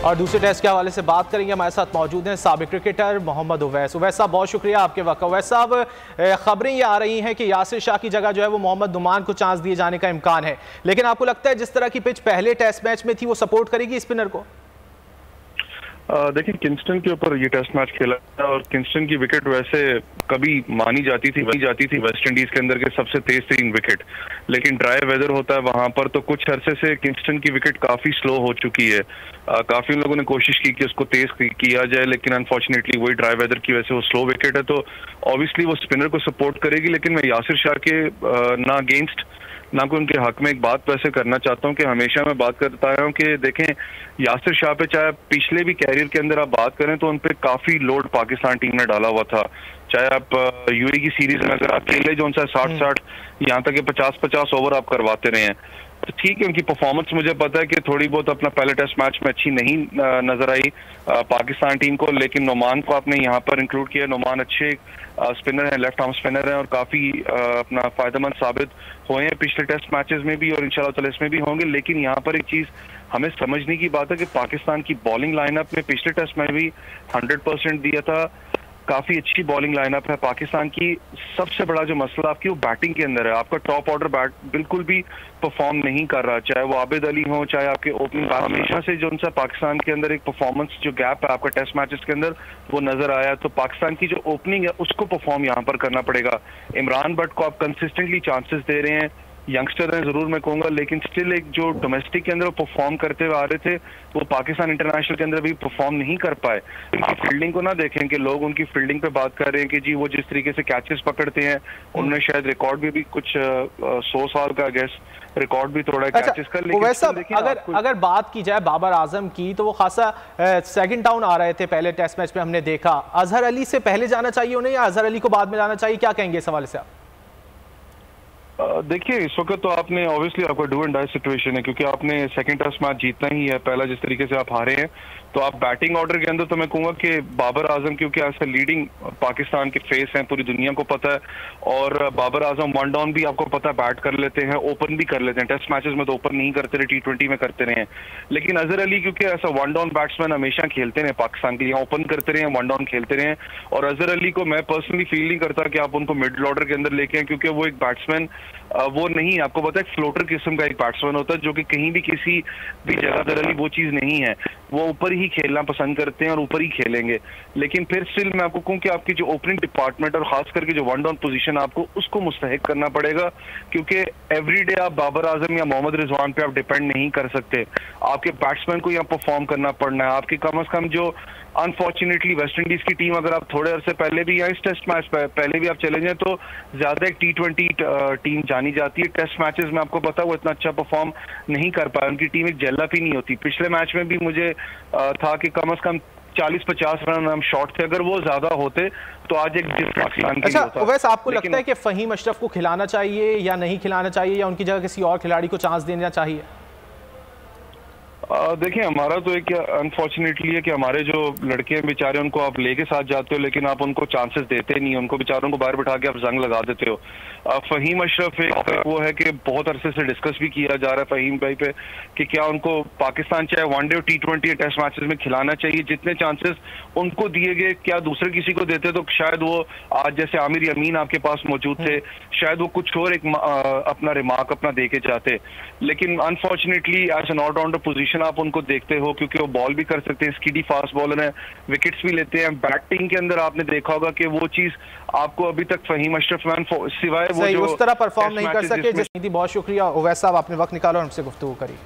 और दूसरे टेस्ट के हवाले से बात करेंगे। हमारे साथ मौजूद हैं साबिक क्रिकेटर मोहम्मद उवैस। उवैस साहब, बहुत शुक्रिया आपके वक्त। उवैस साहब, खबरें ये आ रही हैं कि यासिर शाह की जगह जो है वो मोहम्मद नुमान को चांस दिए जाने का इम्कान है, लेकिन आपको लगता है जिस तरह की पिच पहले टेस्ट मैच में थी वो सपोर्ट करेगी स्पिनर को? देखिए, किंगस्टन के ऊपर ये टेस्ट मैच खेला था और किंगस्टन की विकेट वैसे कभी मानी जाती थी वेस्ट इंडीज के अंदर के सबसे तेज तरीन विकेट, लेकिन ड्राई वेदर होता है वहां पर तो कुछ अरसे से किंगस्टन की विकेट काफी स्लो हो चुकी है। काफी लोगों ने कोशिश की कि उसको तेज किया जाए, लेकिन अनफॉर्चुनेटली वही ड्राई वेदर की वजह से वो स्लो विकेट है, तो ऑब्वियसली वो स्पिनर को सपोर्ट करेगी। लेकिन मैं यासिर शाह के ना अगेंस्ट ना कोई उनके हक में एक बात वैसे करना चाहता हूं कि हमेशा मैं बात करता आया हूं कि देखें, यासिर शाह पे चाहे पिछले भी कैरियर के अंदर आप बात करें तो उन पे काफी लोड पाकिस्तान टीम ने डाला हुआ था। चाहे आप यूएई की सीरीज में अगर आप खेले जो उनसे 60-60 यहाँ तक 50-50 ओवर आप करवाते रहे हैं, तो ठीक है उनकी परफॉर्मेंस मुझे पता है कि थोड़ी बहुत अपना पहले टेस्ट मैच में अच्छी नहीं नजर आई पाकिस्तान टीम को, लेकिन नुमान को आपने यहाँ पर इंक्लूड किया। नुमान अच्छे स्पिनर हैं, लेफ्ट आर्म स्पिनर हैं और काफी अपना फायदेमंद साबित हुए हैं पिछले टेस्ट मैचेस में भी और इंशाल्लाह ताला इसमें भी होंगे। लेकिन यहाँ पर एक चीज हमें समझने की बात है कि पाकिस्तान की बॉलिंग लाइनअप में पिछले टेस्ट में भी 100% दिया था। काफी अच्छी बॉलिंग लाइनअप है पाकिस्तान की। सबसे बड़ा जो मसला आपकी वो बैटिंग के अंदर है। आपका टॉप ऑर्डर बैट बिल्कुल भी परफॉर्म नहीं कर रहा, चाहे वो आबिद अली हो चाहे आपके ओपनिंग। हमेशा से जो उनसे पाकिस्तान के अंदर एक परफॉर्मेंस जो गैप है आपका टेस्ट मैचेस के अंदर वो नजर आया, तो पाकिस्तान की जो ओपनिंग है उसको परफॉर्म यहाँ पर करना पड़ेगा। इमरान भट्ट को आप कंसिस्टेंटली चांसेस दे रहे हैं, यंगस्टर है जरूर मैं कहूंगा, लेकिन स्टिल एक जो डोमेस्टिक के अंदर वो परफॉर्म करते हुए आ रहे थे वो पाकिस्तान इंटरनेशनल के अंदर भी परफॉर्म नहीं कर पाए। उनकी फील्डिंग को ना देखें कि लोग उनकी फील्डिंग पे बात कर रहे हैं कि जी वो जिस तरीके से कैचेस पकड़ते हैं, उन्होंने शायद रिकॉर्ड भी कुछ 100 साल का गेस रिकॉर्ड भी तोड़ा कैचेस का। लेकिन अगर बात की जाए बाबर आजम की तो वो खासा सेकंड डाउन आ रहे थे पहले टेस्ट मैच में, हमने देखा। अजहर अली से पहले जाना चाहिए उन्हें या अजहर अली को बाद में जाना चाहिए, क्या कहेंगे इस हवाले से आप? देखिए, इस वक्त तो आपने ऑब्वियसली आपका डू एंड डाई सिचुएशन है क्योंकि आपने सेकंड टेस्ट मैच जीतना ही है। पहला जिस तरीके से आप हारे हैं तो आप बैटिंग ऑर्डर के अंदर तो मैं कहूंगा कि बाबर आजम क्योंकि ऐसे लीडिंग पाकिस्तान के फेस हैं, पूरी दुनिया को पता है, और बाबर आजम वन डाउन भी आपको पता है बैट कर लेते हैं, ओपन भी कर लेते हैं। टेस्ट मैचेस में तो ओपन नहीं करते रहे, T20 में करते रहे हैं। लेकिन अजहर अली क्योंकि ऐसा वन डाउन बैट्समैन हमेशा खेलते रहे पाकिस्तान के लिए, ओपन करते रहे, वन डाउन खेलते रहे, और अजहर अली को मैं पर्सनली फील नहीं करता कि आप उनको मिडिल ऑर्डर के अंदर लेके आए क्योंकि वो एक बैट्समैन वो नहीं, आपको पता है एक फ्लोटर किस्म का एक बैट्समैन होता है जो कि कहीं भी किसी भी जगह अजहर अली वो चीज नहीं है। वो ऊपर ही खेलना पसंद करते हैं और ऊपर ही खेलेंगे। लेकिन फिर स्टिल मैं आपको कहूं कि आपकी जो ओपनिंग डिपार्टमेंट और खास करके जो वन डाउन पोजीशन आपको उसको मुस्तहिक करना पड़ेगा क्योंकि एवरीडे आप बाबर आजम या मोहम्मद रिजवान पे आप डिपेंड नहीं कर सकते। आपके बैट्समैन को यहाँ परफॉर्म करना पड़ना है। आपके कम से कम जो अनफॉर्चुनेटली वेस्ट इंडीज की टीम अगर आप थोड़े अरसे पहले भी या इस टेस्ट मैच पहले भी आप चले जाएं तो ज्यादा एक T20 टीम जानी जाती है। टेस्ट मैचेस में आपको पता है वो इतना अच्छा परफॉर्म नहीं कर पाया, उनकी टीम एक जेलअप ही नहीं होती। पिछले मैच में भी मुझे था कि कम से कम 40-50 रन हम शॉर्ट थे, अगर वो ज्यादा होते तो आज एक पाकिस्तान अच्छा वैसे आपको लगता है कि फहीम अशरफ को खिलाना चाहिए या नहीं खिलाना चाहिए या उनकी जगह किसी और खिलाड़ी को चांस देना चाहिए? देखिए, हमारा तो एक अनफॉर्चुनेटली है कि हमारे जो लड़के हैं बेचारे उनको आप लेके साथ जाते हो लेकिन आप उनको चांसेस देते नहीं, उनको बेचारों को बाहर बिठा के आप जंग लगा देते हो। फहीम अशरफ एक वो है कि बहुत अरसे से डिस्कस भी किया जा रहा है फहीम भाई पे कि क्या उनको पाकिस्तान चाहे वनडे और T20 टेस्ट मैचेस में खिलाना चाहिए। जितने चांसेस उनको दिए गए क्या दूसरे किसी को देते तो शायद वो आज जैसे आमिर यमीन आपके पास मौजूद थे, शायद वो कुछ और एक अपना रिमार्क अपना दे के जाते। लेकिन unfortunately as an allrounder position आप उनको देखते हो क्योंकि वो बॉल भी कर सकते हैं, स्कीडी फास्ट बॉलर हैं, विकेट्स भी लेते हैं। बैटिंग के अंदर आपने देखा होगा कि वो चीज आपको अभी तक फहीम अशरफ मैन सिवाय वो जो उस तरह परफॉर्म नहीं कर सके। बहुत शुक्रिया उवैस साहब, आपने वक्त निकाला और हमसे गुफ्तगू करी।